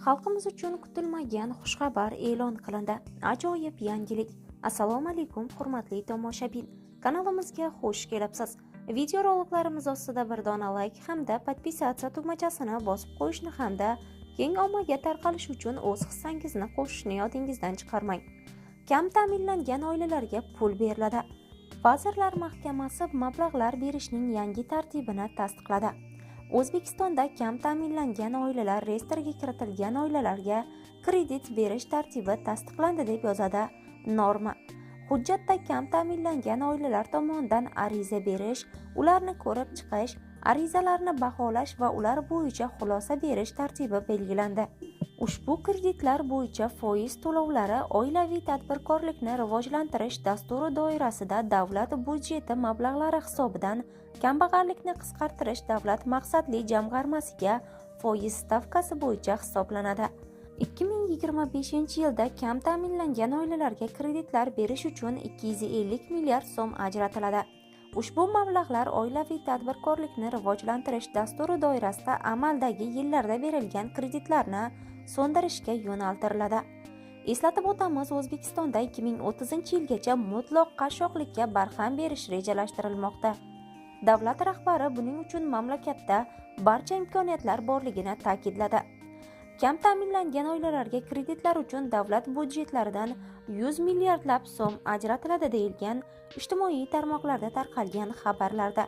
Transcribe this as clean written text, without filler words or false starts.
Xalqimiz uchun kutilmagan xushxabar e'lon qilindi. Ajoyib yangilik. Assalomu alaykum hurmatli tomoshabin. Kanalimizga xush kelibsiz. Videoroliklarimiz ostida bir dona like hamda podpisatsiya tugmachasini bosib qo'yishni hamda keng ommaga tarqalishi uchun o'z hissangizni qo'shishni yodingizdan chiqarmang. Kam ta'minlangan oilalarga pul beriladi. Vazirlar Mahkamasi mablag'lar berishning yangi tartibini tasdiqladi. O'zbekistonda kam ta'minlangan oilalar reyestriga kiritilgan oilalarga kredit berish tartibi tasdiqlandi deb yozadi norma. Hujjatda kam ta'minlangan oilalar tomonidan ariza berish, ularni ko'rib chiqish, arizalarni baholash va ular bo'yicha xulosa berish tartibi belgilandi. Ushbu kreditlar bo'yicha foiz to'lovlari oilaviy tadbirkorlikni rivojlantirish dasturi doirasida davlat budjeti mablag'lari hisobidan kambag'allikni qisqartirish davlat maqsadli jamg'armasiga foiz stavkasi bo'yicha hisoblanadi. 2025-yilda kam ta'minlangan oilalarga kreditlar berish uchun 250 milliard so'm ajratiladi. Ushbu mablag'lar oilaviy tadbirkorlikni rivojlantirish dasturi doirasida amaldagi yillarda berilgan kreditlarni so'ndirishga yo'naltiriladi. Eslatib o'tamiz, O'zbekistonda 2030-yilgacha mutlaq qashshoqlikka barham berish rejalashtirilmoqda. Davlat rahbari buning uchun mamlakatda barcha imkoniyatlar borligini ta'kidladi. Kam ta'minlangan oilalarga kreditlar uchun davlat budjetlaridan 100 milliardlab so'm ajratiladi deyilgan ijtimoiy tarmoqlarda tarqalgan xabarlarda.